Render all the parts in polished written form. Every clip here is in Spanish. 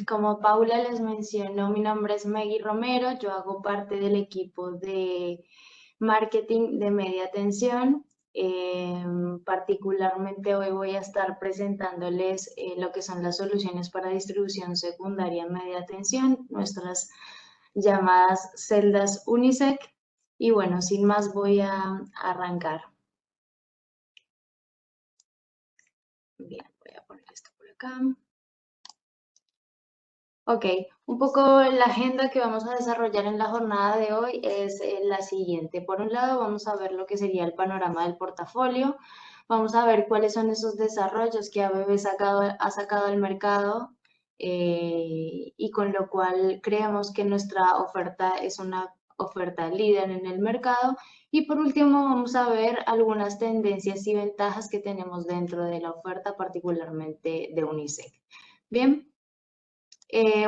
Como Paula les mencionó, mi nombre es Meggy Romero, yo hago parte del equipo de marketing de media tensión. Particularmente hoy voy a estar presentándoles lo que son las soluciones para distribución secundaria en media tensión, nuestras llamadas celdas Unisec. Y bueno, sin más voy a arrancar. Bien, voy a poner esto por acá. Ok, un poco la agenda que vamos a desarrollar en la jornada de hoy es la siguiente. Por un lado, vamos a ver lo que sería el panorama del portafolio. Vamos a ver cuáles son esos desarrollos que ABB ha sacado al mercado y con lo cual creemos que nuestra oferta es una oferta líder en el mercado. Y por último, vamos a ver algunas tendencias y ventajas que tenemos dentro de la oferta, particularmente de Unisec. Bien.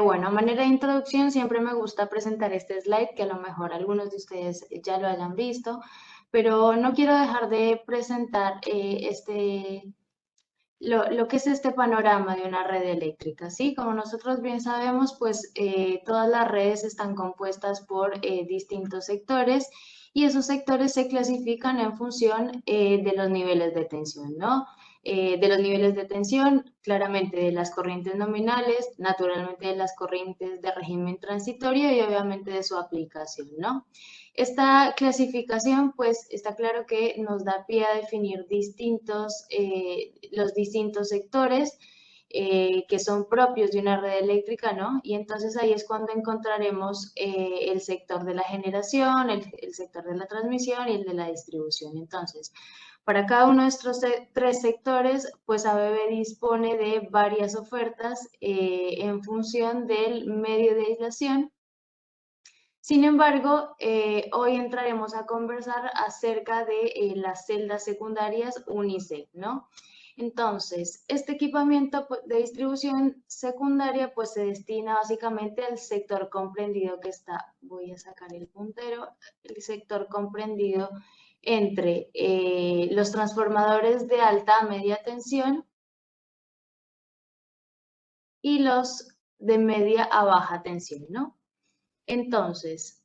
Bueno, a manera de introducción siempre me gusta presentar este slide que a lo mejor algunos de ustedes ya lo hayan visto, pero no quiero dejar de presentar lo que es este panorama de una red eléctrica, ¿sí? Como nosotros bien sabemos, pues todas las redes están compuestas por distintos sectores y esos sectores se clasifican en función de los niveles de tensión, ¿no? De los niveles de tensión, claramente de las corrientes nominales, naturalmente de las corrientes de régimen transitorio y obviamente de su aplicación, ¿no? Esta clasificación, pues, está claro que nos da pie a definir los distintos sectores que son propios de una red eléctrica, ¿no? Y entonces ahí es cuando encontraremos el sector de la generación, el sector de la transmisión y el de la distribución. Entonces, para cada uno de estos tres sectores, pues ABB dispone de varias ofertas en función del medio de aislación. Sin embargo, hoy entraremos a conversar acerca de las celdas secundarias Unisec, ¿no? Entonces, este equipamiento de distribución secundaria pues se destina básicamente al sector comprendido que está, voy a sacar el puntero, el sector comprendido entre los transformadores de alta a media tensión y los de media a baja tensión, ¿no? Entonces,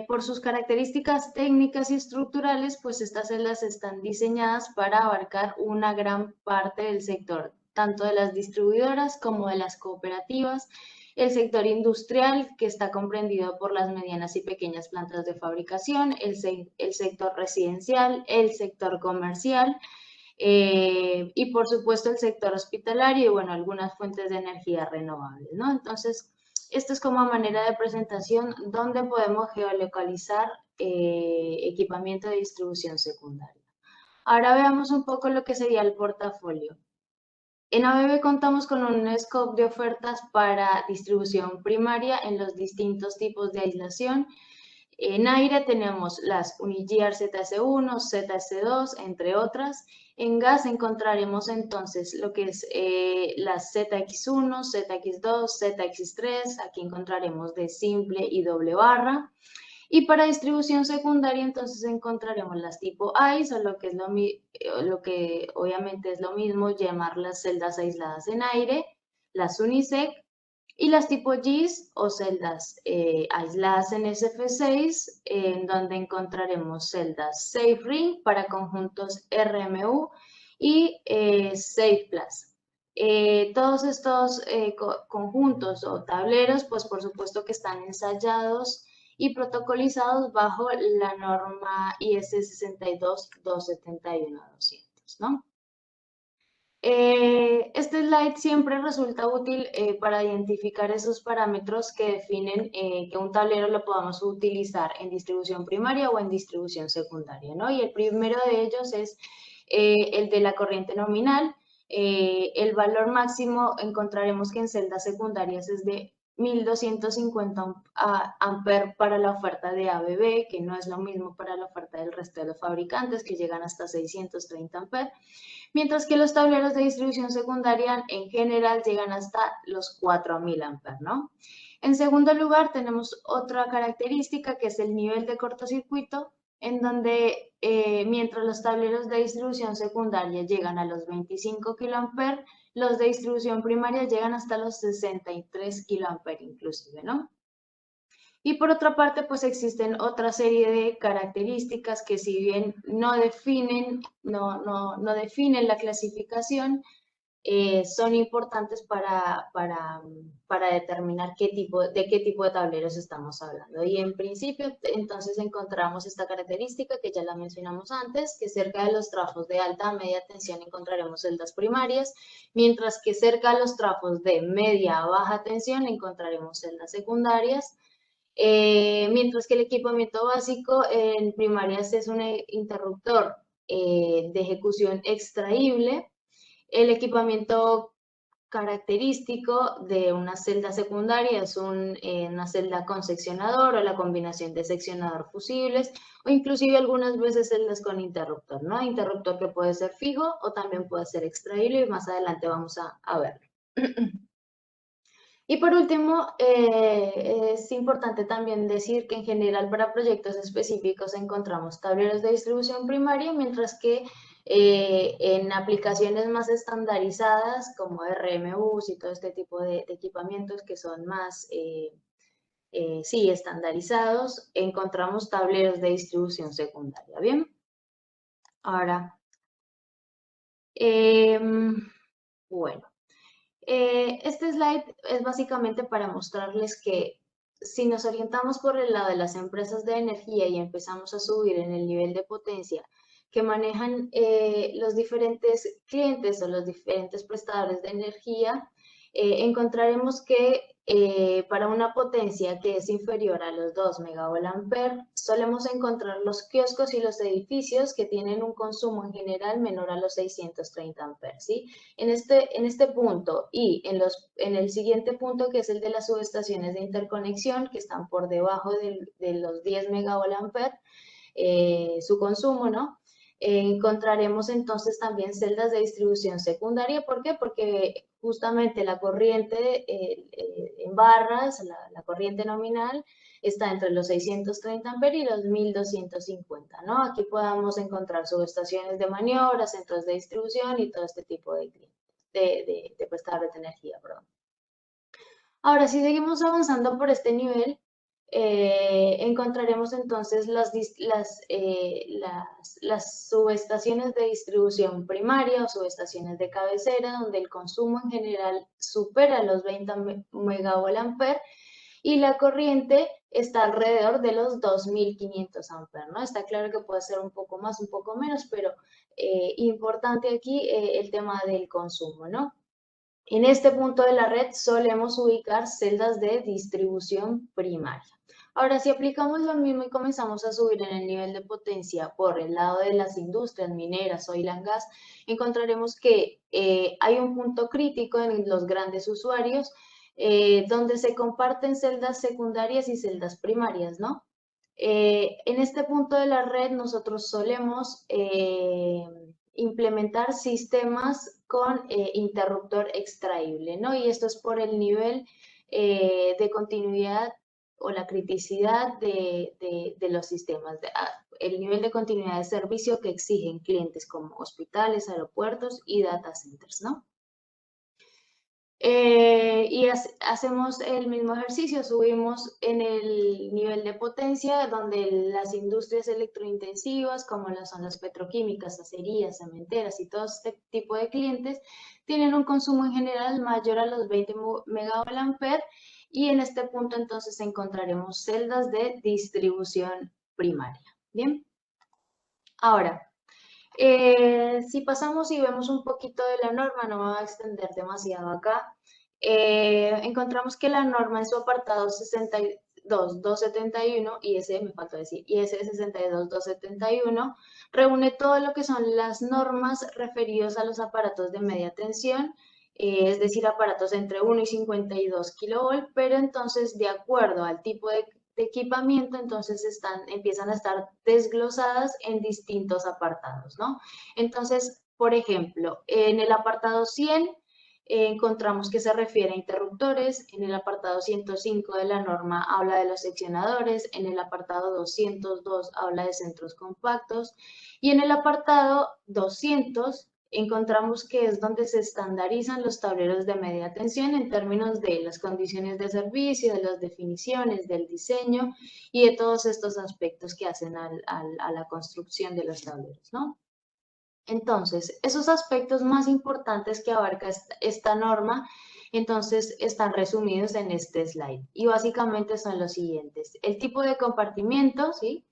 por sus características técnicas y estructurales, pues estas celdas están diseñadas para abarcar una gran parte del sector, tanto de las distribuidoras como de las cooperativas, el sector industrial, que está comprendido por las medianas y pequeñas plantas de fabricación, el sector residencial, el sector comercial, y por supuesto el sector hospitalario y bueno, algunas fuentes de energía renovables, ¿no? Entonces, esto es como manera de presentación donde podemos geolocalizar equipamiento de distribución secundaria. Ahora veamos un poco lo que sería el portafolio. En ABB contamos con un scope de ofertas para distribución primaria en los distintos tipos de aislación. En aire tenemos las Unigear ZS1, ZS2, entre otras. En gas encontraremos entonces lo que es las ZX1, ZX2, ZX3. Aquí encontraremos de simple y doble barra. Y para distribución secundaria entonces encontraremos las tipo ICE o lo que obviamente es lo mismo llamar las celdas aisladas en aire, las Unisec, y las tipo GIS o celdas aisladas en SF6, en donde encontraremos celdas Safe Ring para conjuntos RMU y Safe Plus. Todos estos conjuntos o tableros, pues por supuesto que están ensayados y protocolizados bajo la norma IS 62271-200, ¿no? Este slide siempre resulta útil para identificar esos parámetros que definen que un tablero lo podamos utilizar en distribución primaria o en distribución secundaria, ¿no? Y el primero de ellos es el de la corriente nominal. El valor máximo encontraremos que en celdas secundarias es de 1250 amperes para la oferta de ABB, que no es lo mismo para la oferta del resto de los fabricantes, que llegan hasta 630 amperes, mientras que los tableros de distribución secundaria en general llegan hasta los 4000 amperes, ¿no? En segundo lugar, tenemos otra característica que es el nivel de cortocircuito, en donde mientras los tableros de distribución secundaria llegan a los 25 kA, los de distribución primaria llegan hasta los 63 kiloamperes inclusive, ¿no? Y por otra parte, pues existen otra serie de características que si bien no definen la clasificación, son importantes para determinar de qué tipo de tableros estamos hablando. Y en principio, entonces encontramos esta característica que ya la mencionamos antes, que cerca de los trafos de alta a media tensión encontraremos celdas primarias, mientras que cerca de los trafos de media a baja tensión encontraremos celdas secundarias. Mientras que el equipamiento básico en primarias es un interruptor de ejecución extraíble. El equipamiento característico de una celda secundaria es una celda con seccionador o la combinación de seccionador fusibles o inclusive algunas veces celdas con interruptor, ¿no? Interruptor que puede ser fijo o también puede ser extraíble y más adelante vamos a verlo. Y por último, es importante también decir que en general para proyectos específicos encontramos tableros de distribución primaria, mientras que en aplicaciones más estandarizadas como RMUs y todo este tipo de equipamientos que son más, sí, estandarizados, encontramos tableros de distribución secundaria. Bien, ahora, bueno. Este slide es básicamente para mostrarles que si nos orientamos por el lado de las empresas de energía y empezamos a subir en el nivel de potencia que manejan los diferentes clientes o los diferentes prestadores de energía, encontraremos que para una potencia que es inferior a los 2 megavoltampere, solemos encontrar los kioscos y los edificios que tienen un consumo en general menor a los 630 amperes, ¿sí? En este punto y en el siguiente punto, que es el de las subestaciones de interconexión, que están por debajo de los 10 megavoltampere, su consumo, ¿no? Encontraremos entonces también celdas de distribución secundaria. ¿Por qué? Porque justamente la corriente en barras, la corriente nominal, está entre los 630 amperes y los 1250, ¿no? Aquí podamos encontrar subestaciones de maniobra, centros de distribución y todo este tipo de prestadores de energía, perdón. Ahora, si seguimos avanzando por este nivel, encontraremos entonces las subestaciones de distribución primaria o subestaciones de cabecera, donde el consumo en general supera los 20 megavoltampere y la corriente está alrededor de los 2500 amperes, ¿no? Está claro que puede ser un poco más, un poco menos, pero importante aquí el tema del consumo, ¿no? En este punto de la red solemos ubicar celdas de distribución primaria. Ahora, si aplicamos lo mismo y comenzamos a subir en el nivel de potencia por el lado de las industrias mineras, oil and gas, encontraremos que hay un punto crítico en los grandes usuarios donde se comparten celdas secundarias y celdas primarias, ¿no? En este punto de la red nosotros solemos implementar sistemas con interruptor extraíble, ¿no? Y esto es por el nivel de continuidad o la criticidad de los sistemas, el nivel de continuidad de servicio que exigen clientes como hospitales, aeropuertos y data centers, ¿no? Y hacemos el mismo ejercicio, subimos en el nivel de potencia donde las industrias electrointensivas como son las petroquímicas, acerías, cementeras y todo este tipo de clientes tienen un consumo en general mayor a los 20 megavoltampere y en este punto entonces encontraremos celdas de distribución primaria. Bien, ahora si pasamos y vemos un poquito de la norma, no me voy a extender demasiado acá, encontramos que la norma en su apartado 62.271, me faltó decir, IS 62.271, reúne todo lo que son las normas referidas a los aparatos de media tensión, es decir, aparatos entre 1 y 52 kilovolt, pero entonces de acuerdo al tipo de equipamiento, entonces empiezan a estar desglosadas en distintos apartados, ¿no? Entonces, por ejemplo, en el apartado 100 encontramos que se refiere a interruptores, en el apartado 105 de la norma habla de los seccionadores, en el apartado 202 habla de centros compactos y en el apartado 200 encontramos que es donde se estandarizan los tableros de media tensión en términos de las condiciones de servicio, de las definiciones, del diseño y de todos estos aspectos que hacen a la construcción de los tableros, ¿no? Entonces, esos aspectos más importantes que abarca esta norma, entonces están resumidos en este slide. Y básicamente son los siguientes. El tipo de compartimiento, ¿sí?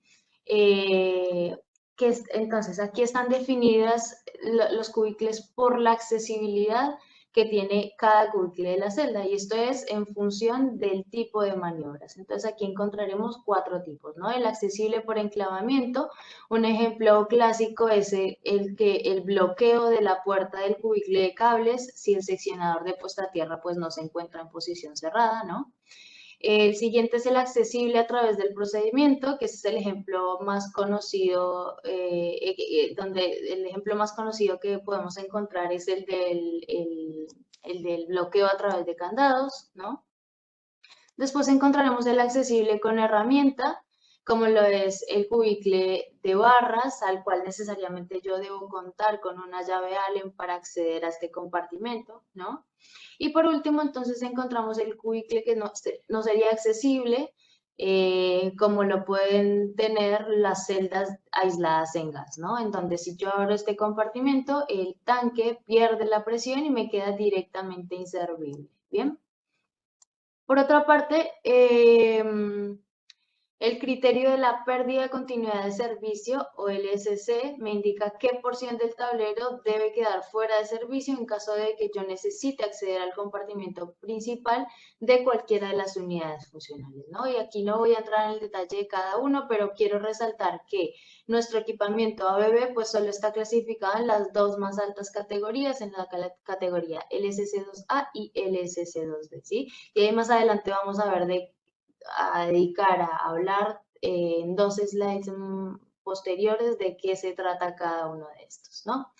Entonces, aquí están definidas los cubículos por la accesibilidad que tiene cada cubicle de la celda, y esto es en función del tipo de maniobras. Entonces, aquí encontraremos 4 tipos, ¿no? El accesible por enclavamiento. Un ejemplo clásico es el bloqueo de la puerta del cubicle de cables si el seccionador de puesta a tierra pues no se encuentra en posición cerrada, ¿no? El siguiente es el accesible a través del procedimiento, que es el ejemplo más conocido, donde el ejemplo más conocido que podemos encontrar es el del bloqueo a través de candados, ¿no? Después encontraremos el accesible con herramienta, como lo es el cubicle de barras, al cual necesariamente yo debo contar con una llave Allen para acceder a este compartimento, ¿no? Y por último, entonces encontramos el cubicle que no sería accesible, como lo pueden tener las celdas aisladas en gas, ¿no? En donde si yo abro este compartimento, el tanque pierde la presión y me queda directamente inservible, ¿bien? Por otra parte, el criterio de la pérdida de continuidad de servicio, o LSC, me indica qué porción del tablero debe quedar fuera de servicio en caso de que yo necesite acceder al compartimento principal de cualquiera de las unidades funcionales, ¿no? Y aquí no voy a entrar en el detalle de cada uno, pero quiero resaltar que nuestro equipamiento ABB pues solo está clasificado en las 2 más altas categorías, en la categoría LSC2A y LSC2B, ¿sí? Y ahí más adelante vamos a ver a dedicar a hablar en 2 slides posteriores de qué se trata cada uno de estos, ¿no?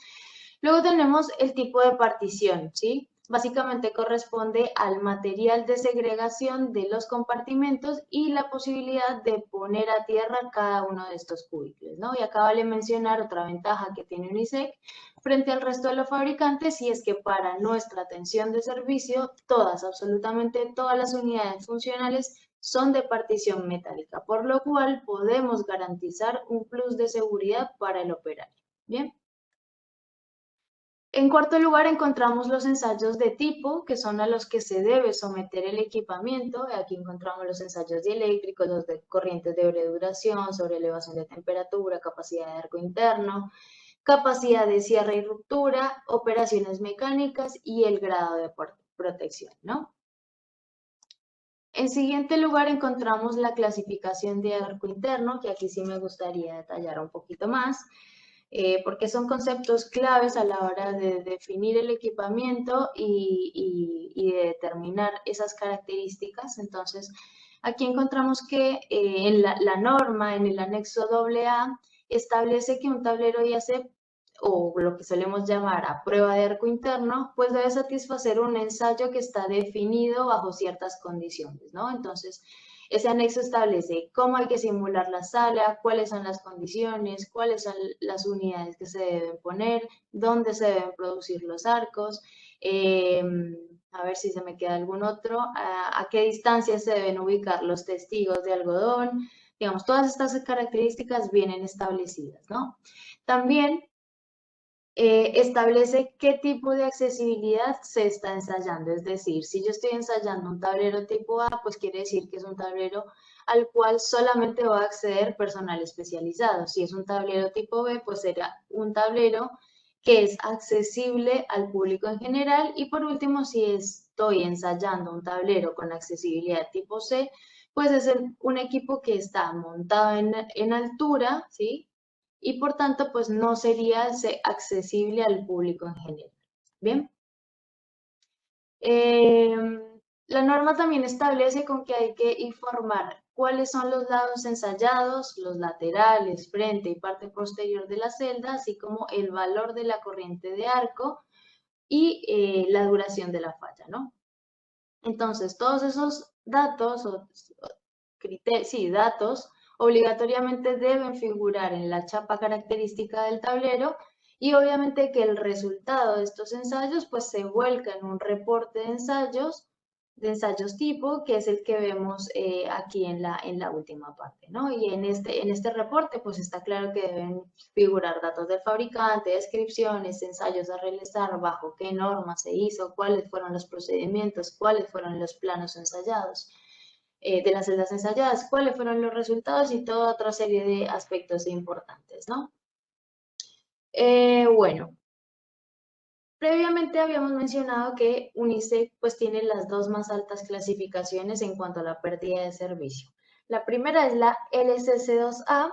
Luego tenemos el tipo de partición, ¿sí? Básicamente corresponde al material de segregación de los compartimentos y la posibilidad de poner a tierra cada uno de estos cubículos, ¿no? Y acá vale mencionar otra ventaja que tiene UNISEC frente al resto de los fabricantes, y es que para nuestra atención de servicio, absolutamente todas las unidades funcionales son de partición metálica, por lo cual podemos garantizar un plus de seguridad para el operario. Bien. En cuarto lugar, encontramos los ensayos de tipo, que son a los que se debe someter el equipamiento. Aquí encontramos los ensayos dieléctricos, los de corrientes de breve duración, sobre elevación de temperatura, capacidad de arco interno, capacidad de cierre y ruptura, operaciones mecánicas y el grado de protección, ¿no? En siguiente lugar encontramos la clasificación de arco interno, que aquí sí me gustaría detallar un poquito más, porque son conceptos claves a la hora de definir el equipamiento y de determinar esas características. Entonces, aquí encontramos que en la norma, en el anexo AA, establece que un tablero IAC, o lo que solemos llamar a prueba de arco interno, pues debe satisfacer un ensayo que está definido bajo ciertas condiciones, ¿no? Entonces, ese anexo establece cómo hay que simular la sala, cuáles son las condiciones, cuáles son las unidades que se deben poner, dónde se deben producir los arcos, a ver si se me queda algún otro, a qué distancia se deben ubicar los testigos de algodón, digamos, todas estas características vienen establecidas, ¿no? También establece qué tipo de accesibilidad se está ensayando. Es decir, si yo estoy ensayando un tablero tipo A, pues quiere decir que es un tablero al cual solamente va a acceder personal especializado. Si es un tablero tipo B, pues será un tablero que es accesible al público en general. Y por último, si estoy ensayando un tablero con accesibilidad tipo C, pues es un equipo que está montado en altura, ¿sí? Y por tanto, pues no sería accesible al público en general. Bien. La norma también establece con que hay que informar cuáles son los lados ensayados, los laterales, frente y parte posterior de la celda, así como el valor de la corriente de arco y la duración de la falla, ¿no? Entonces, todos esos datos, datos, obligatoriamente deben figurar en la chapa característica del tablero, y obviamente que el resultado de estos ensayos pues se vuelca en un reporte de ensayos tipo, que es el que vemos aquí en la última parte, ¿no? Y en este reporte pues está claro que deben figurar datos del fabricante, descripciones, ensayos a realizar, bajo qué norma se hizo, cuáles fueron los procedimientos, cuáles fueron los planos ensayados, de las celdas ensayadas, cuáles fueron los resultados y toda otra serie de aspectos importantes, ¿no? Bueno, previamente habíamos mencionado que UNICEF pues tiene las dos más altas clasificaciones en cuanto a la pérdida de servicio. La primera es la LSC2A,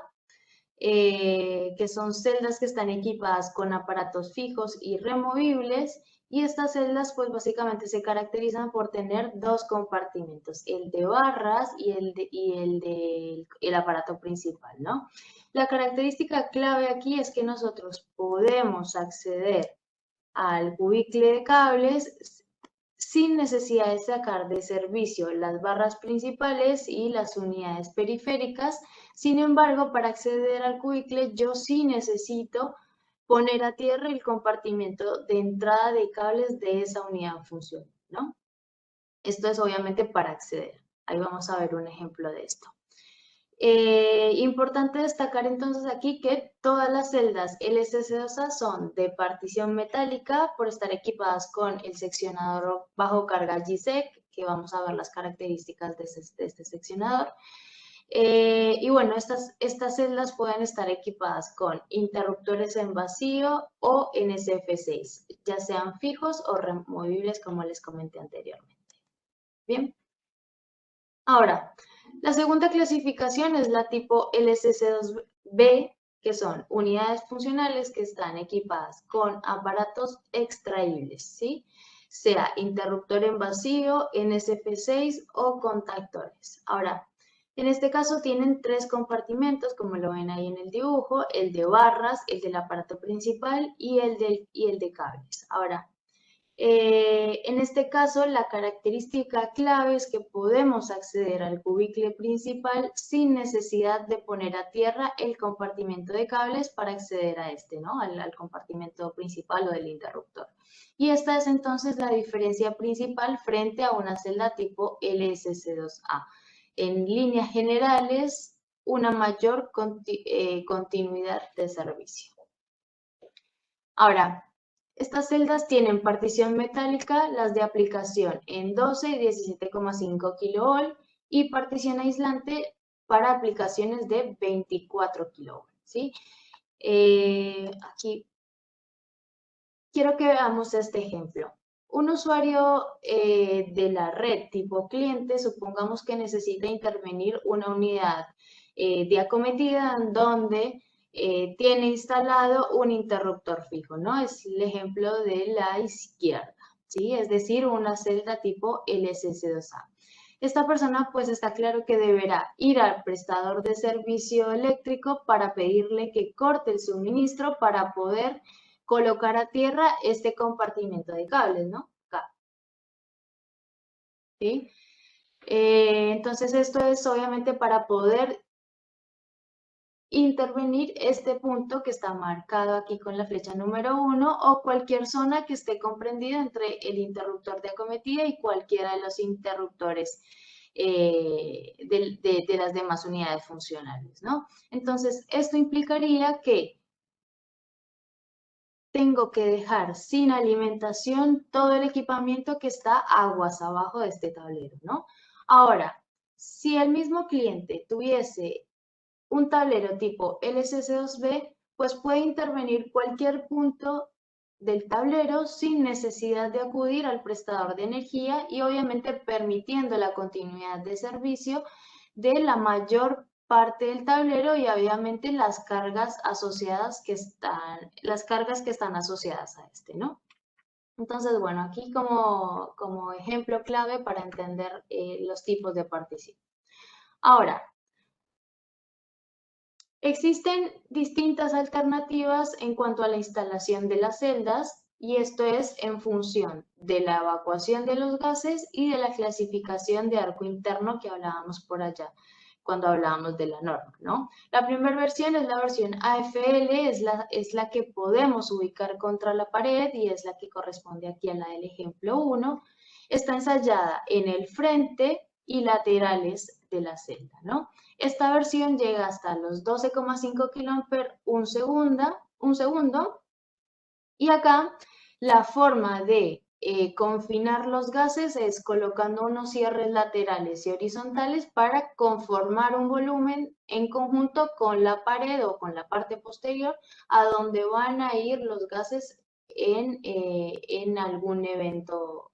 que son celdas que están equipadas con aparatos fijos y removibles, y estas celdas pues básicamente se caracterizan por tener dos compartimentos, el de barras y el aparato principal, ¿no? La característica clave aquí es que nosotros podemos acceder al cubicle de cables sin necesidad de sacar de servicio las barras principales y las unidades periféricas. Sin embargo, para acceder al cubicle yo sí necesito poner a tierra el compartimento de entrada de cables de esa unidad en función, ¿no? Esto es obviamente para acceder. Ahí vamos a ver un ejemplo de esto. Importante destacar entonces aquí que todas las celdas LSC2A son de partición metálica por estar equipadas con el seccionador bajo carga GSEC, que vamos a ver las características de este seccionador. Y bueno, estas celdas pueden estar equipadas con interruptores en vacío o NSF6, ya sean fijos o removibles como les comenté anteriormente. Bien. Ahora, la segunda clasificación es la tipo LSC2B, que son unidades funcionales que están equipadas con aparatos extraíbles, ¿sí? Sea interruptor en vacío, NSF6 o contactores. Ahora, en este caso tienen tres compartimentos, como lo ven ahí en el dibujo, el de barras, el del aparato principal y el de cables. Ahora, en este caso, la característica clave es que podemos acceder al cubicle principal sin necesidad de poner a tierra el compartimento de cables para acceder a este, ¿no? Al compartimento principal o del interruptor. Y esta es entonces la diferencia principal frente a una celda tipo LSC2A. En líneas generales, una mayor continuidad de servicio. Ahora, estas celdas tienen partición metálica, las de aplicación en 12 y 17,5 kV y partición aislante para aplicaciones de 24 kV, ¿sí? Aquí quiero que veamos este ejemplo. Un usuario de la red tipo cliente, supongamos que necesita intervenir una unidad de acometida en donde tiene instalado un interruptor fijo, ¿no? Es el ejemplo de la izquierda, ¿sí? Es decir, una celda tipo LSC2A. Esta persona pues está claro que deberá ir al prestador de servicio eléctrico para pedirle que corte el suministro para poder colocar a tierra este compartimento de cables, ¿no? Acá. ¿Sí? Entonces esto es obviamente para poder intervenir este punto que está marcado aquí con la flecha número 1 o cualquier zona que esté comprendida entre el interruptor de acometida y cualquiera de los interruptores de las demás unidades funcionales, ¿no? Entonces, esto implicaría que tengo que dejar sin alimentación todo el equipamiento que está aguas abajo de este tablero, ¿no? Ahora, si el mismo cliente tuviese un tablero tipo LSC2B, pues puede intervenir cualquier punto del tablero sin necesidad de acudir al prestador de energía y obviamente permitiendo la continuidad de servicio de la mayor parte del tablero y obviamente las cargas asociadas que están asociadas a este, ¿no? Entonces, bueno, aquí como ejemplo clave para entender los tipos de partición. Ahora, existen distintas alternativas en cuanto a la instalación de las celdas y esto es en función de la evacuación de los gases y de la clasificación de arco interno que hablábamos por allá. cuando hablábamos de la norma, ¿no? La primera versión es la versión AFL, es la que podemos ubicar contra la pared y es la que corresponde aquí a la del ejemplo 1. Está ensayada en el frente y laterales de la celda, ¿no? Esta versión llega hasta los 12,5 kA un segundo, y acá la forma de confinar los gases es colocando unos cierres laterales y horizontales para conformar un volumen en conjunto con la pared o con la parte posterior a donde van a ir los gases en algún evento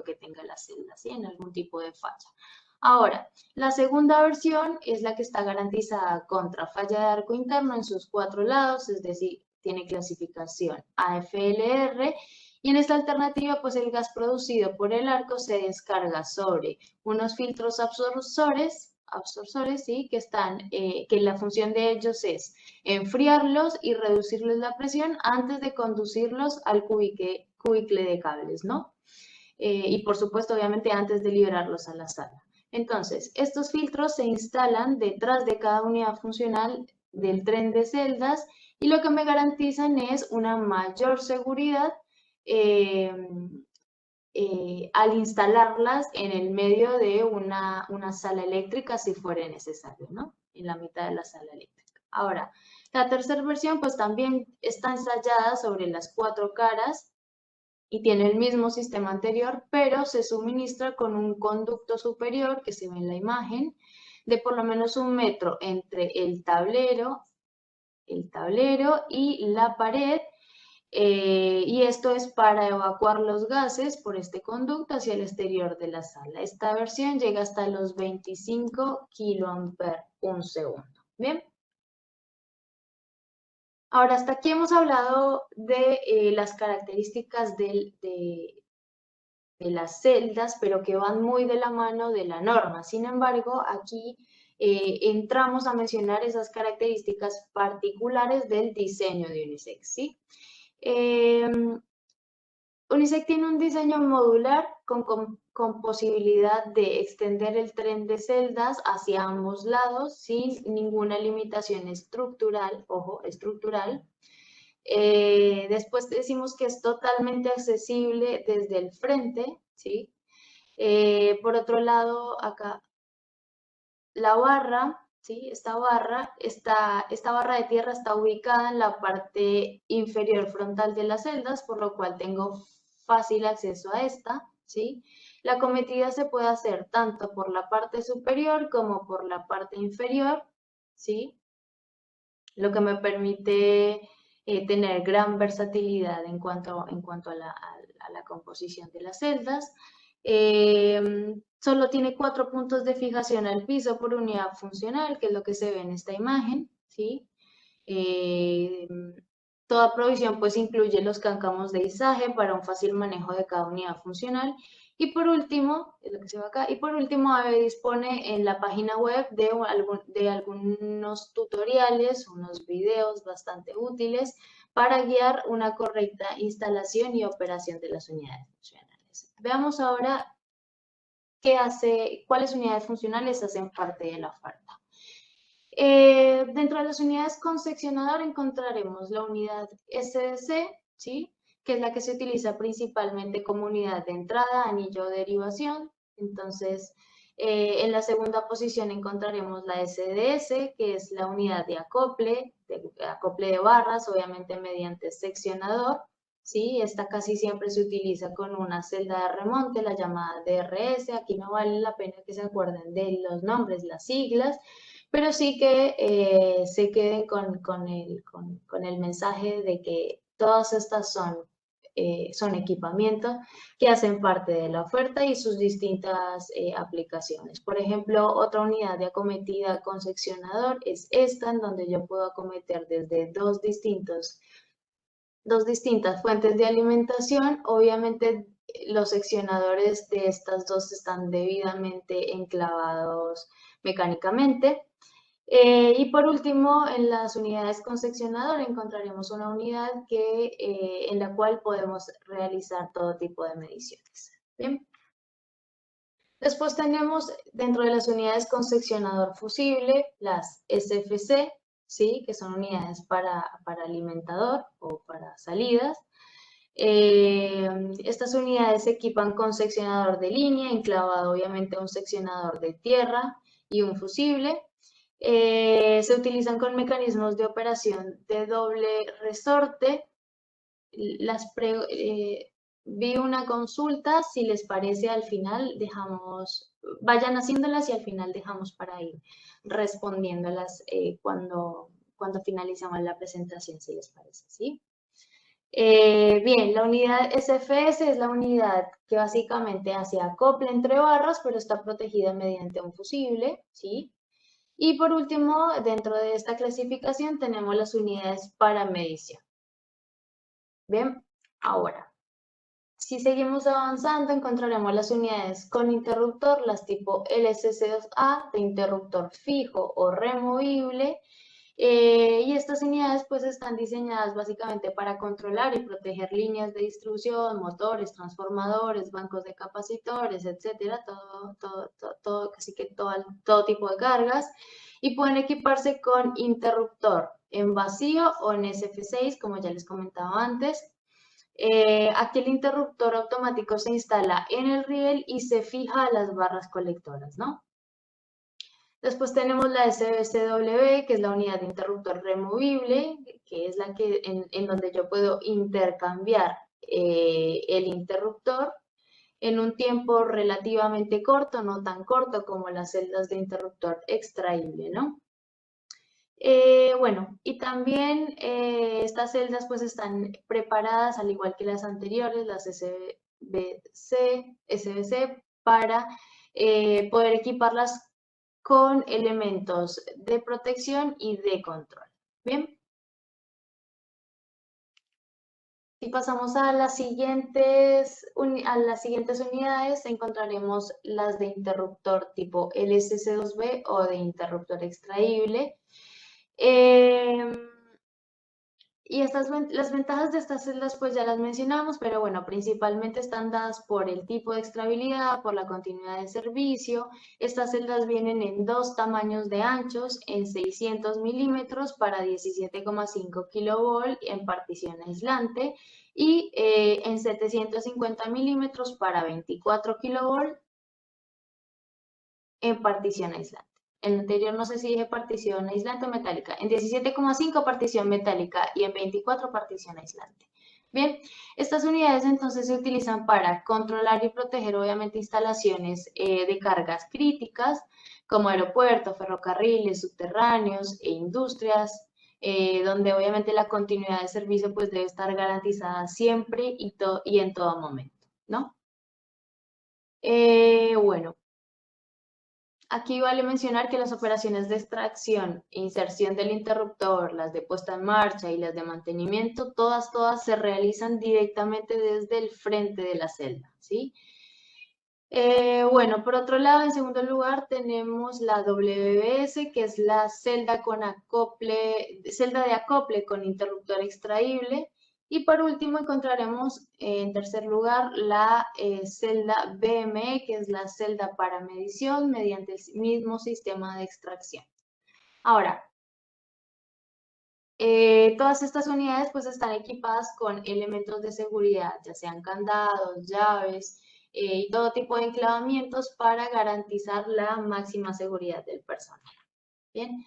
que tenga la celda, ¿sí? En algún tipo de falla. Ahora, la segunda versión es la que está garantizada contra falla de arco interno en sus 4 lados, es decir, tiene clasificación AFLR, y en esta alternativa pues el gas producido por el arco se descarga sobre unos filtros absorbores, ¿sí? Que la función de ellos es enfriarlos y reducirles la presión antes de conducirlos al cubicle de cables, ¿no? Y por supuesto, obviamente, antes de liberarlos a la sala. Entonces, estos filtros se instalan detrás de cada unidad funcional del tren de celdas y lo que me garantizan es una mayor seguridad al instalarlas en el medio de una sala eléctrica si fuera necesario, ¿no? En la mitad de la sala eléctrica. Ahora, la tercera versión pues también está ensayada sobre las 4 caras y tiene el mismo sistema anterior, pero se suministra con un conducto superior que se ve en la imagen de por lo menos 1 metro entre el tablero y la pared, y esto es para evacuar los gases por este conducto hacia el exterior de la sala. Esta versión llega hasta los 25 kA un segundo. Bien. Ahora, hasta aquí hemos hablado de las características de las celdas, pero que van muy de la mano de la norma. Sin embargo, aquí entramos a mencionar esas características particulares del diseño de UNISEC, ¿sí? UNISEC tiene un diseño modular con posibilidad de extender el tren de celdas hacia ambos lados sin ninguna limitación estructural, ojo, estructural. Después decimos que es totalmente accesible desde el frente, ¿sí? Por otro lado, acá la barra, ¿sí? Esta barra de tierra está ubicada en la parte inferior frontal de las celdas, por lo cual tengo fácil acceso a esta, ¿sí? La acometida se puede hacer tanto por la parte superior como por la parte inferior, ¿sí? Lo que me permite tener gran versatilidad en cuanto a la composición de las celdas. Solo tiene 4 puntos de fijación al piso por unidad funcional, que es lo que se ve en esta imagen, ¿sí? Toda provisión pues incluye los cáncamos de izaje para un fácil manejo de cada unidad funcional. Y por último, es lo que se ve acá, y por último AVE dispone en la página web de algunos tutoriales, unos videos bastante útiles para guiar una correcta instalación y operación de las unidades funcionales. Veamos ahora cuáles unidades funcionales hacen parte de la oferta. Dentro de las unidades con seccionador encontraremos la unidad SDC, ¿sí? Que es la que se utiliza principalmente como unidad de entrada, anillo o derivación. Entonces, en la segunda posición encontraremos la SDS, que es la unidad de acople de barras, obviamente mediante seccionador, ¿sí? Esta casi siempre se utiliza con una celda de remonte, la llamada DRS. Aquí no vale la pena que se acuerden de los nombres, las siglas, pero sí que se queden con el mensaje de que todas estas son equipamientos que hacen parte de la oferta y sus distintas aplicaciones. Por ejemplo, otra unidad de acometida con seccionador es esta, en donde yo puedo acometer desde dos distintas fuentes de alimentación. Obviamente, los seccionadores de estas dos están debidamente enclavados mecánicamente. Y por último, en las unidades con seccionador encontraremos una unidad en la cual podemos realizar todo tipo de mediciones. Bien. Después tenemos dentro de las unidades con seccionador fusible las SFC, ¿sí? Que son unidades para alimentador o para salidas. Estas unidades se equipan con seccionador de línea, enclavado obviamente un seccionador de tierra y un fusible. Se utilizan con mecanismos de operación de doble resorte. Vi una consulta, si les parece al final vayan haciéndolas y al final dejamos para ir respondiéndolas cuando finalicemos la presentación, si les parece, ¿sí? Bien, la unidad SFS es la unidad que básicamente hace acople entre barras, pero está protegida mediante un fusible, ¿sí? Y por último, dentro de esta clasificación tenemos las unidades para medición. Bien, ahora, si seguimos avanzando, encontraremos las unidades con interruptor, las tipo LSC2A, de interruptor fijo o removible, y estas unidades pues están diseñadas básicamente para controlar y proteger líneas de distribución, motores, transformadores, bancos de capacitores, etcétera, casi que todo tipo de cargas, y pueden equiparse con interruptor en vacío o en SF6, como ya les comentaba antes. Aquí el interruptor automático se instala en el riel y se fija a las barras colectoras, ¿no? Después tenemos la SBCW, que es la unidad de interruptor removible, que es la que en donde yo puedo intercambiar el interruptor en un tiempo relativamente corto, no tan corto como las celdas de interruptor extraíble, ¿no? Bueno, y también estas celdas pues están preparadas, al igual que las anteriores, las SBC, para poder equiparlas con elementos de protección y de control. Bien. Si pasamos a las siguientes unidades, encontraremos las de interruptor tipo LSC2B o de interruptor extraíble. Y las ventajas de estas celdas pues ya las mencionamos, pero bueno, principalmente están dadas por el tipo de extrabilidad, por la continuidad de servicio. Estas celdas vienen en dos tamaños de anchos, en 600 milímetros para 17,5 kilovolt en partición aislante y en 750 milímetros para 24 kilovolt en partición aislante. En el anterior no sé si dije partición aislante o metálica. En 17,5 partición metálica y en 24 partición aislante. Bien, estas unidades entonces se utilizan para controlar y proteger obviamente instalaciones de cargas críticas como aeropuertos, ferrocarriles, subterráneos e industrias, donde obviamente la continuidad de servicio pues debe estar garantizada siempre y en todo momento, ¿no? Bueno, aquí vale mencionar que las operaciones de extracción e inserción del interruptor, las de puesta en marcha y las de mantenimiento, todas se realizan directamente desde el frente de la celda, ¿sí? Bueno, por otro lado, en segundo lugar, tenemos la WBS, que es la celda de acople con interruptor extraíble. Y por último encontraremos en tercer lugar la celda BME, que es la celda para medición mediante el mismo sistema de extracción. Ahora, todas estas unidades pues están equipadas con elementos de seguridad, ya sean candados, llaves y todo tipo de enclavamientos para garantizar la máxima seguridad del personal. Bien.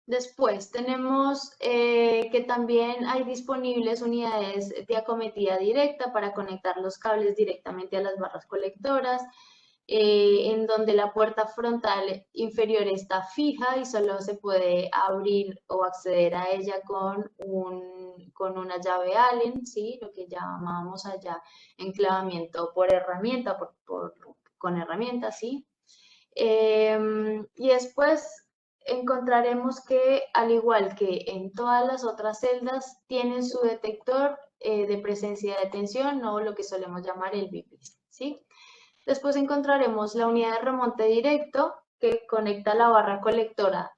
Después tenemos que también hay disponibles unidades de acometida directa para conectar los cables directamente a las barras colectoras, en donde la puerta frontal inferior está fija y solo se puede abrir o acceder a ella con una llave Allen, ¿sí? Lo que llamábamos allá enclavamiento por herramienta, con herramienta, ¿sí? Y después encontraremos que, al igual que en todas las otras celdas, tienen su detector de presencia de tensión o lo que solemos llamar el BIPIS, ¿sí? Después encontraremos la unidad de remonte directo que conecta la barra colectora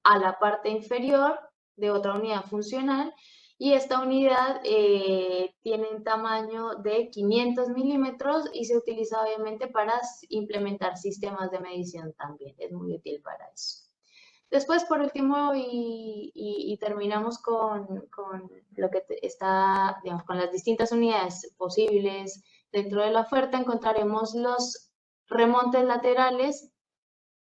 a la parte inferior de otra unidad funcional y esta unidad tiene un tamaño de 500 milímetros y se utiliza obviamente para implementar sistemas de medición también, es muy útil para eso. Después, por último, y terminamos con lo que está, digamos, con las distintas unidades posibles dentro de la oferta, encontraremos los remontes laterales,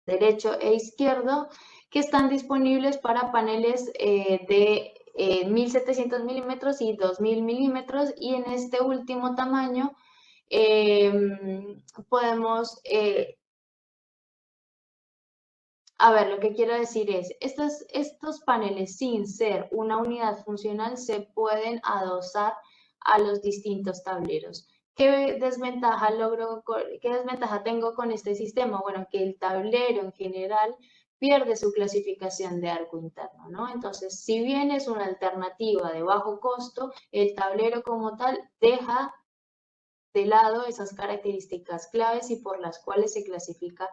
derecho e izquierdo, que están disponibles para paneles de 1700 milímetros y 2000 milímetros, y en este último tamaño podemos a ver, lo que quiero decir es, estos paneles sin ser una unidad funcional se pueden adosar a los distintos tableros. ¿Qué desventaja qué desventaja tengo con este sistema? Bueno, que el tablero en general pierde su clasificación de arco interno, ¿no? Entonces, si bien es una alternativa de bajo costo, el tablero como tal deja de lado esas características claves y por las cuales se clasifica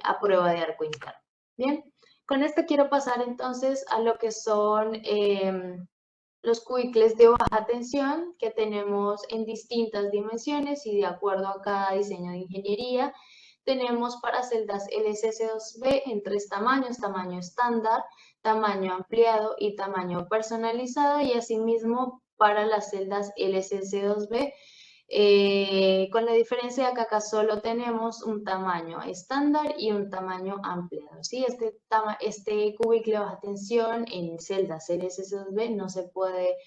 a prueba de arco interno. Bien, con esto quiero pasar entonces a lo que son los cúbicles de baja tensión que tenemos en distintas dimensiones y de acuerdo a cada diseño de ingeniería. Tenemos para celdas LSC2B en 3 tamaños, tamaño estándar, tamaño ampliado y tamaño personalizado, y asimismo para las celdas LSC2B con la diferencia de que acá solo tenemos un tamaño estándar y un tamaño ampliado. ¿Sí? Este cúbicle de baja tensión en celdas LSC2B no se puede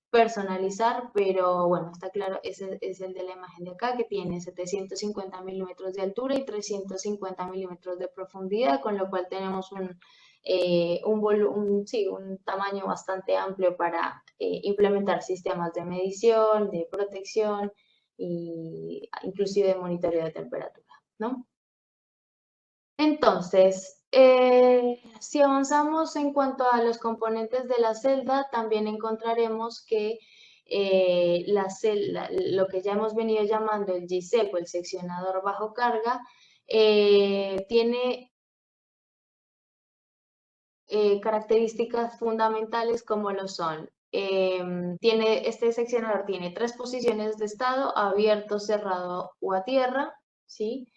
personalizar, pero bueno, está claro, ese es el de la imagen de acá, que tiene 750 milímetros de altura y 350 milímetros de profundidad, con lo cual tenemos un tamaño bastante amplio para implementar sistemas de medición, de protección, y inclusive de monitoreo de temperatura, ¿no? Entonces, si avanzamos en cuanto a los componentes de la celda, también encontraremos que lo que ya hemos venido llamando el GSEC o el seccionador bajo carga, tiene características fundamentales como lo son. Este seccionador tiene 3 posiciones de estado: abierto, cerrado o a tierra, ¿sí?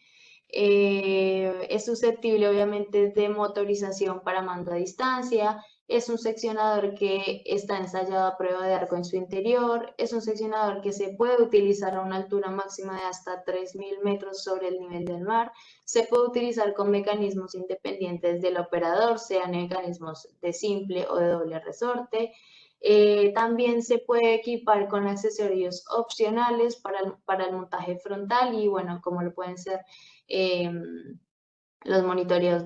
Es susceptible obviamente de motorización para mando a distancia, es un seccionador que está ensayado a prueba de arco en su interior, es un seccionador que se puede utilizar a una altura máxima de hasta 3000 metros sobre el nivel del mar, se puede utilizar con mecanismos independientes del operador, sean mecanismos de simple o de doble resorte. También se puede equipar con accesorios opcionales para el montaje frontal y bueno, como lo pueden ser los monitoreos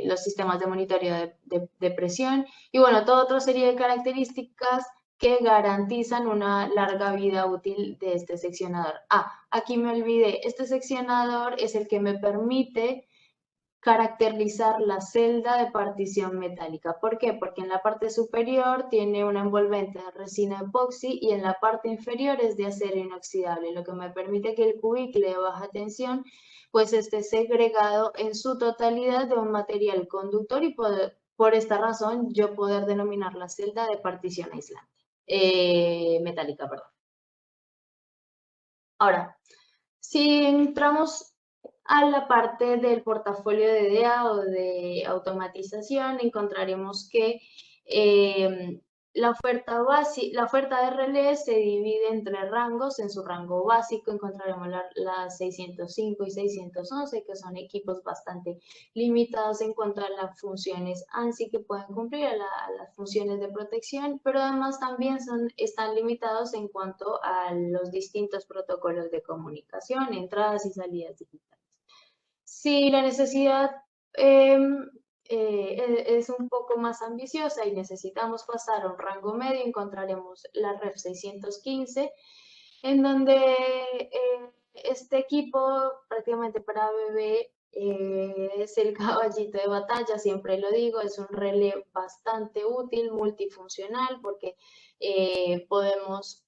los sistemas de monitoreo de presión y bueno, toda otra serie de características que garantizan una larga vida útil de este seccionador. Aquí me olvidé, este seccionador es el que me permite caracterizar la celda de partición metálica. ¿Por qué? Porque en la parte superior tiene una envolvente de resina epoxi y en la parte inferior es de acero inoxidable, lo que me permite que el cubicle de baja tensión pues esté segregado en su totalidad de un material conductor y por esta razón yo poder denominar la celda de partición aislante, metálica, perdón. Ahora, si entramos a la parte del portafolio de DEA o de automatización, encontraremos que la oferta de relé se divide en 3 rangos. En su rango básico encontraremos las 605 y 611, que son equipos bastante limitados en cuanto a las funciones ANSI que pueden cumplir, a las funciones de protección, pero además también están limitados en cuanto a los distintos protocolos de comunicación, entradas y salidas digitales. Si la necesidad es un poco más ambiciosa y necesitamos pasar a un rango medio, encontraremos la REF 615, en donde este equipo prácticamente para bebé es el caballito de batalla, siempre lo digo, es un relé bastante útil, multifuncional, porque podemos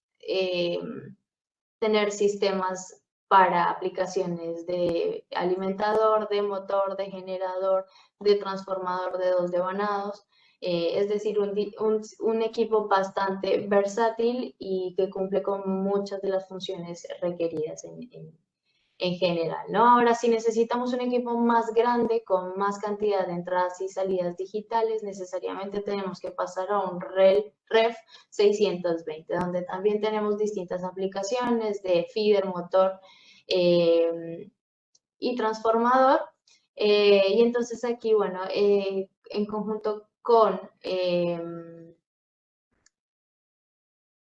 tener sistemas para aplicaciones de alimentador, de motor, de generador, de transformador de 2 devanados. Es decir, un equipo bastante versátil y que cumple con muchas de las funciones requeridas en general, ¿no? Ahora, si necesitamos un equipo más grande, con más cantidad de entradas y salidas digitales, necesariamente tenemos que pasar a un REF 620, donde también tenemos distintas aplicaciones de feeder, motor y transformador. Y entonces aquí, bueno, en conjunto con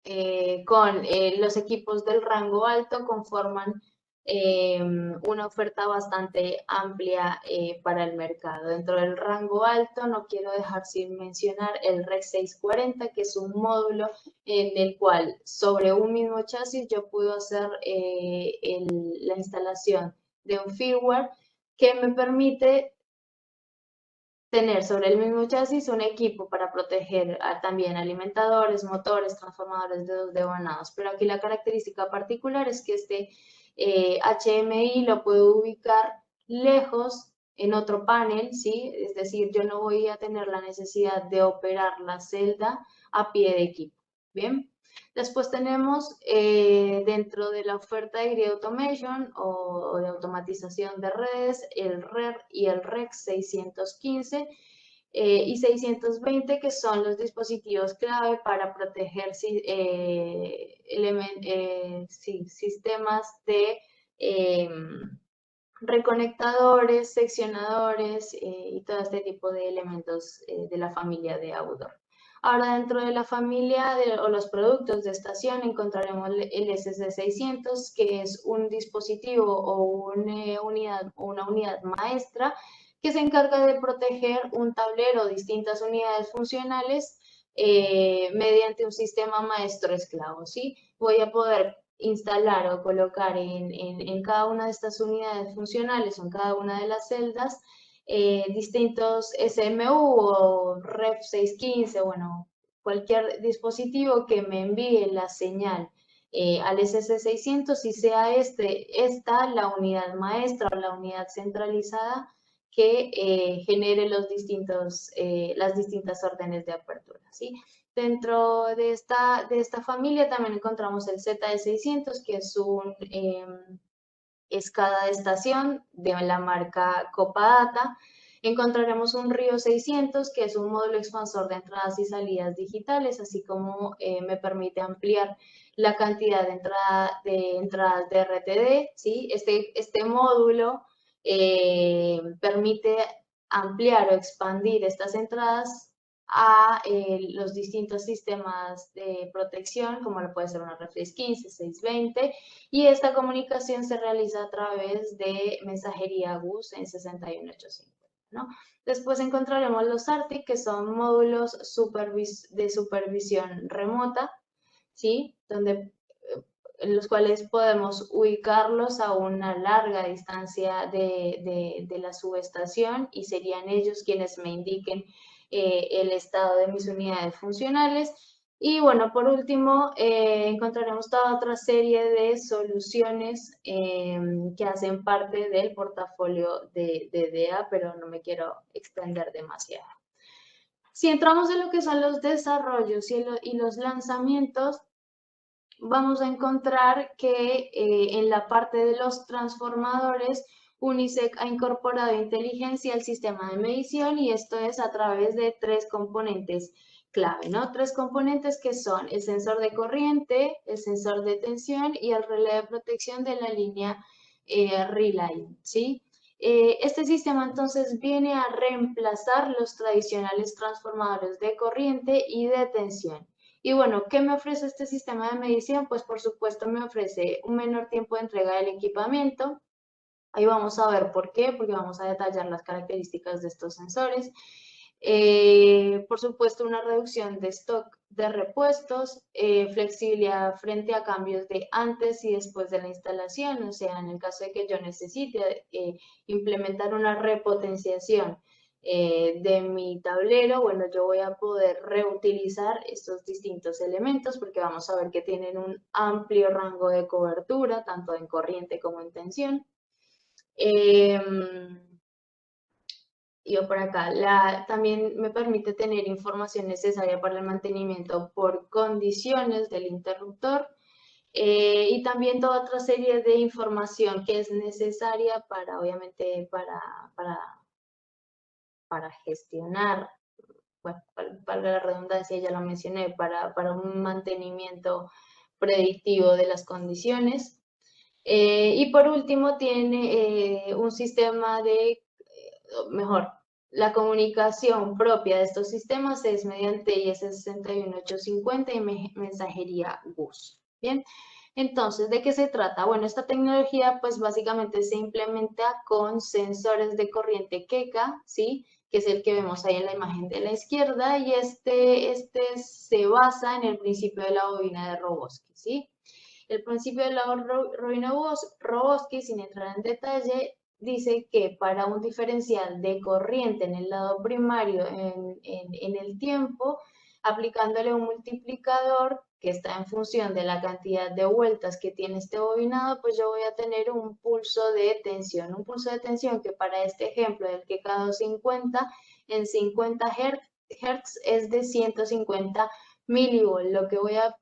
los equipos del rango alto conforman una oferta bastante amplia para el mercado. Dentro del rango alto no quiero dejar sin mencionar el REC 640, que es un módulo en el cual sobre un mismo chasis yo puedo hacer la instalación de un firmware que me permite tener sobre el mismo chasis un equipo para proteger también alimentadores, motores, transformadores, dedos de devanados. Pero aquí la característica particular es que este HMI lo puedo ubicar lejos en otro panel, ¿sí? Es decir, yo no voy a tener la necesidad de operar la celda a pie de equipo, ¿bien? Después tenemos dentro de la oferta de Grid Automation o de automatización de redes, el RER y el REC 615 y 620, que son los dispositivos clave para proteger sistemas de reconectadores, seccionadores y todo este tipo de elementos de la familia de outdoor. Ahora, dentro de la familia o los productos de estación encontraremos el SC600, que es un dispositivo o una unidad maestra que se encarga de proteger un tablero o distintas unidades funcionales mediante un sistema maestro esclavo, ¿sí? Voy a poder instalar o colocar en cada una de estas unidades funcionales o en cada una de las celdas distintos SMU o REF 615, bueno, cualquier dispositivo que me envíe la señal al SC600 y sea esta la unidad maestra o la unidad centralizada que genere las distintas órdenes de apertura, ¿sí? Dentro de esta familia también encontramos el ZE600, que es un escala de estación de la marca Copadata. Encontraremos un Rio 600, que es un módulo expansor de entradas y salidas digitales, así como me permite ampliar la cantidad de entradas de RTD, ¿sí? Este módulo permite ampliar o expandir estas entradas a los distintos sistemas de protección, como lo puede ser una Reflex 15, 620, y esta comunicación se realiza a través de mensajería GUS en 61850, ¿no? Después encontraremos los ARTIC, que son módulos de supervisión remota, ¿sí? En los cuales podemos ubicarlos a una larga distancia de la subestación y serían ellos quienes me indiquen el estado de mis unidades funcionales. Y bueno, por último, encontraremos toda otra serie de soluciones que hacen parte del portafolio de DEA, pero no me quiero extender demasiado. Si entramos en lo que son los desarrollos y los lanzamientos, vamos a encontrar que en la parte de los transformadores, UNISEC ha incorporado inteligencia al sistema de medición y esto es a través de tres componentes clave, ¿no? Tres componentes que son el sensor de corriente, el sensor de tensión y el relé de protección de la línea Relay, ¿sí? Este sistema entonces viene a reemplazar los tradicionales transformadores de corriente y de tensión. Y bueno, ¿qué me ofrece este sistema de medición? Pues por supuesto me ofrece un menor tiempo de entrega del equipamiento. Ahí vamos a ver por qué, porque vamos a detallar las características de estos sensores. Por supuesto, una reducción de stock de repuestos, flexibilidad frente a cambios de antes y después de la instalación, o sea, en el caso de que yo necesite implementar una repotenciación de mi tablero, bueno, yo voy a poder reutilizar estos distintos elementos porque vamos a ver que tienen un amplio rango de cobertura, tanto en corriente como en tensión. yo por acá, también me permite tener información necesaria para el mantenimiento por condiciones del interruptor y también toda otra serie de información que es necesaria para, obviamente, para gestionar, bueno, valga la redundancia, ya lo mencioné, para un mantenimiento predictivo de las condiciones. Y por último, tiene un sistema de, mejor, la comunicación propia de estos sistemas es mediante IS61850 y mensajería GUS. Bien, entonces, ¿de qué se trata? Bueno, esta tecnología pues básicamente se implementa con sensores de corriente Keka, ¿sí? Que es el que vemos ahí en la imagen de la izquierda, y este se basa en el principio de la bobina de Rogowski, ¿sí? El principio de la bobina Rogowski, sin entrar en detalle, dice que para un diferencial de corriente en el lado primario en el tiempo, aplicándole un multiplicador que está en función de la cantidad de vueltas que tiene este bobinado, pues yo voy a tener un pulso de tensión. Un pulso de tensión que para este ejemplo del K250 en 50 Hz es de 150 milivolts. Lo que voy a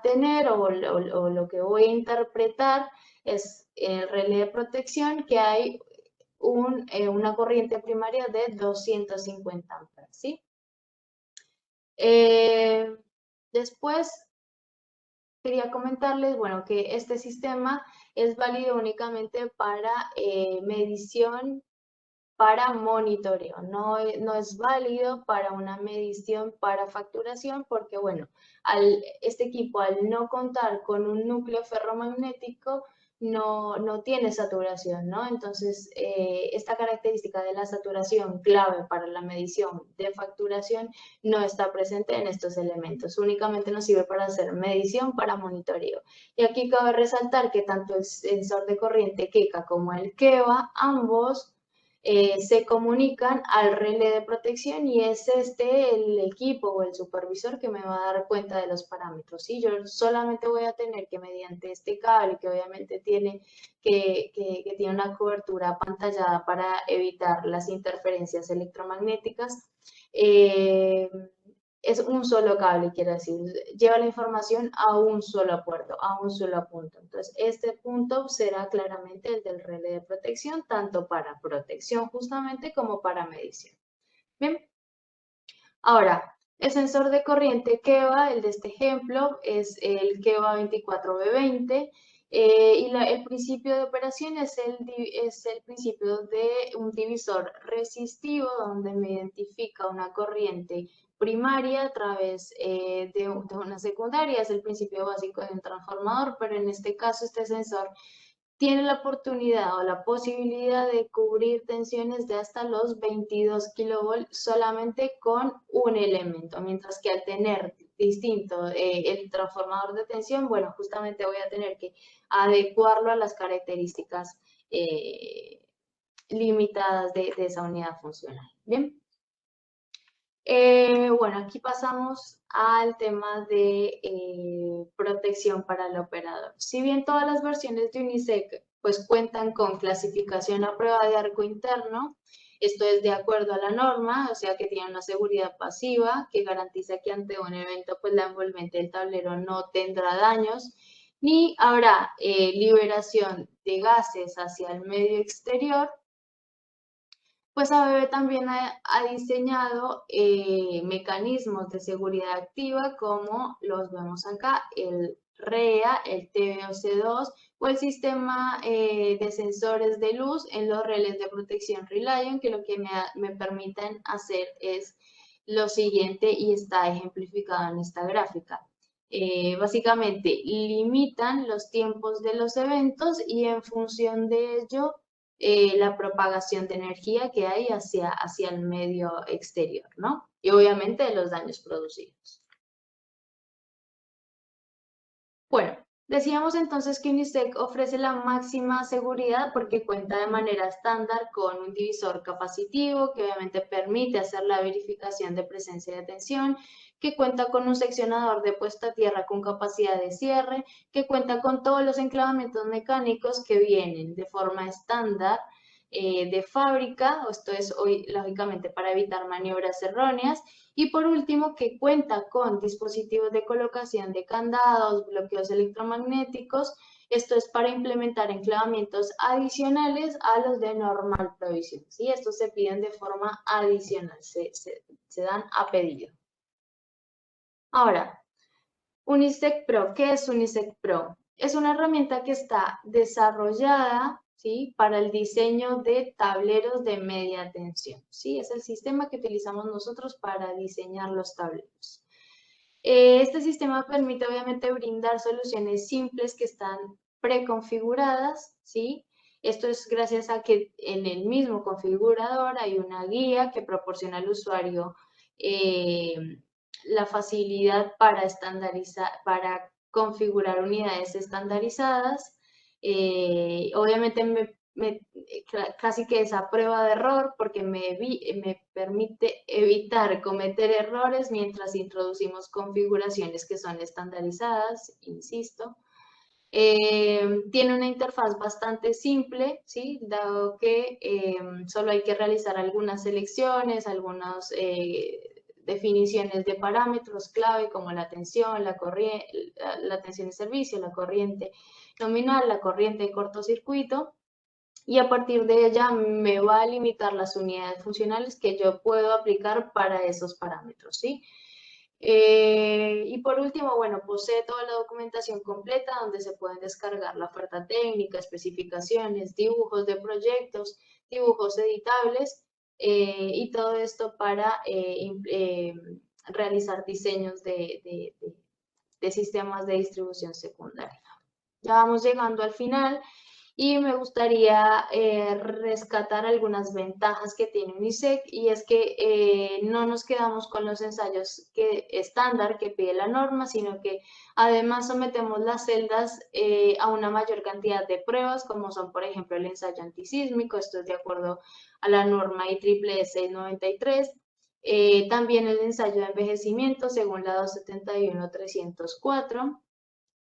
tener o lo que voy a interpretar es en el relé de protección que hay una corriente primaria de 250 amperes, ¿sí? Después quería comentarles, bueno, que este sistema es válido únicamente para medición, para monitoreo, no es válido para una medición para facturación porque, bueno, este equipo al no contar con un núcleo ferromagnético no tiene saturación, ¿no? Entonces, esta característica de la saturación clave para la medición de facturación no está presente en estos elementos, únicamente nos sirve para hacer medición para monitoreo. Y aquí cabe resaltar que tanto el sensor de corriente Keka como el KEVA, ambos se comunican al relé de protección y es el equipo o el supervisor que me va a dar cuenta de los parámetros. ¿Sí? Yo solamente voy a tener que mediante este cable, que obviamente tiene, que tiene una cobertura pantallada para evitar las interferencias electromagnéticas, es un solo cable, quiere decir, lleva la información a un solo puerto, a un solo punto. Entonces, este punto será claramente el del relé de protección, tanto para protección justamente como para medición. Bien, ahora, el sensor de corriente KEVA, el de este ejemplo, es el KEVA 24B20, y el principio de operación es el principio de un divisor resistivo donde me identifica una corriente primaria a través de una secundaria, es el principio básico de un transformador, pero en este caso este sensor tiene la oportunidad o la posibilidad de cubrir tensiones de hasta los 22 kilovolts solamente con un elemento, mientras que al tener distinto el transformador de tensión, bueno, justamente voy a tener que adecuarlo a las características limitadas de esa unidad funcional. Bien. Bueno, aquí pasamos al tema de protección para el operador. Si bien todas las versiones de UNISEC pues cuentan con clasificación a prueba de arco interno, esto es de acuerdo a la norma, o sea que tiene una seguridad pasiva que garantiza que ante un evento pues la envolvente del tablero no tendrá daños, ni habrá liberación de gases hacia el medio exterior. Pues ABB también ha diseñado mecanismos de seguridad activa como los vemos acá, el REA, el TVOC2 o el sistema de sensores de luz en los relés de protección Reliant, que lo que me permiten hacer es lo siguiente y está ejemplificado en esta gráfica. Básicamente limitan los tiempos de los eventos y en función de ello la propagación de energía que hay hacia el medio exterior, ¿no? Y obviamente los daños producidos. Bueno, decíamos entonces que UNISEC ofrece la máxima seguridad porque cuenta de manera estándar con un divisor capacitivo que obviamente permite hacer la verificación de presencia de tensión, que cuenta con un seccionador de puesta a tierra con capacidad de cierre, que cuenta con todos los enclavamientos mecánicos que vienen de forma estándar, de fábrica. Esto es hoy, lógicamente, para evitar maniobras erróneas. Y por último, que cuenta con dispositivos de colocación de candados, bloqueos electromagnéticos. Esto es para implementar enclavamientos adicionales a los de normal provisión, ¿sí? Estos se piden de forma adicional, se dan a pedido. Ahora, Unisec Pro, ¿qué es Unisec Pro? Es una herramienta que está desarrollada, ¿sí?, para el diseño de tableros de media tensión, ¿sí? Es el sistema que utilizamos nosotros para diseñar los tableros. Este sistema permite obviamente brindar soluciones simples que están preconfiguradas, ¿sí? Esto es gracias a que en el mismo configurador hay una guía que proporciona al usuario la facilidad para estandarizar, para configurar unidades estandarizadas. Obviamente casi que es a prueba de error porque me permite evitar cometer errores mientras introducimos configuraciones que son estandarizadas, insisto. Tiene una interfaz bastante simple, ¿sí?, dado que solo hay que realizar algunas selecciones, algunas definiciones de parámetros clave como la tensión, la tensión de servicio, la corriente nominal, la corriente de cortocircuito, y a partir de ella me va a limitar las unidades funcionales que yo puedo aplicar para esos parámetros, ¿sí? Y por último, bueno, posee toda la documentación completa donde se pueden descargar la oferta técnica, especificaciones, dibujos de proyectos, dibujos editables, y todo esto para realizar diseños de sistemas de distribución secundaria. Ya vamos llegando al final y me gustaría rescatar algunas ventajas que tiene Unisec, y es que no nos quedamos con los ensayos estándar que pide la norma, sino que además sometemos las celdas a una mayor cantidad de pruebas, como son por ejemplo el ensayo antisísmico. Esto es de acuerdo a la norma IEEE 693. También el ensayo de envejecimiento según la 271-304,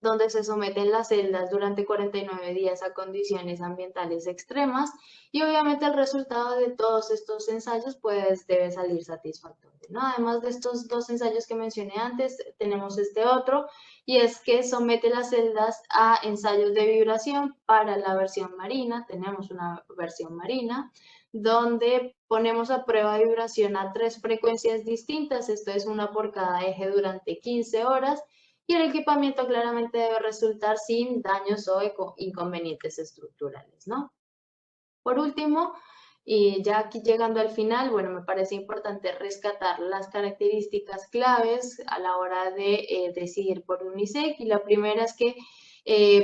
donde se someten las celdas durante 49 días a condiciones ambientales extremas, y obviamente el resultado de todos estos ensayos pues debe salir satisfactorio, ¿no? Además de estos dos ensayos que mencioné antes, tenemos este otro, y es que somete las celdas a ensayos de vibración para la versión marina. Tenemos una versión marina donde ponemos a prueba de vibración a 3 frecuencias distintas, esto es una por cada eje durante 15 horas, y el equipamiento claramente debe resultar sin daños o inconvenientes estructurales, ¿no? Por último, y ya aquí llegando al final, bueno, me parece importante rescatar las características claves a la hora de decidir por Unisec, y la primera es que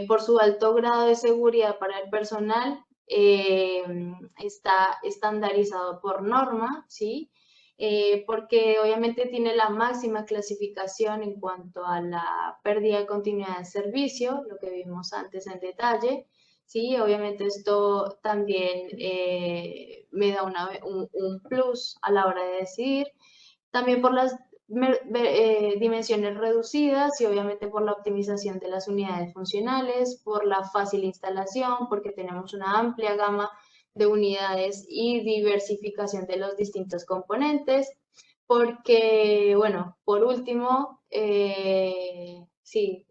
por su alto grado de seguridad para el personal, está estandarizado por norma, ¿sí? Porque obviamente tiene la máxima clasificación en cuanto a la pérdida de continuidad de servicio, lo que vimos antes en detalle, ¿sí? Obviamente esto también me da un plus a la hora de decidir. También por las dimensiones reducidas y obviamente por la optimización de las unidades funcionales, por la fácil instalación, porque tenemos una amplia gama de unidades y diversificación de los distintos componentes, porque, bueno, por último, sí,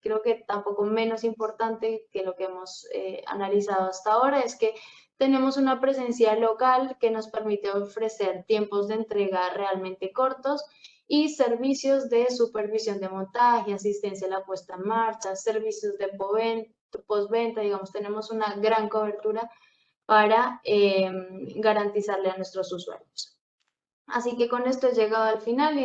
creo que tampoco menos importante que lo que hemos analizado hasta ahora es que tenemos una presencia local que nos permite ofrecer tiempos de entrega realmente cortos y servicios de supervisión de montaje, asistencia a la puesta en marcha, servicios de postventa. Digamos, tenemos una gran cobertura para garantizarle a nuestros usuarios. Así que con esto he llegado al final y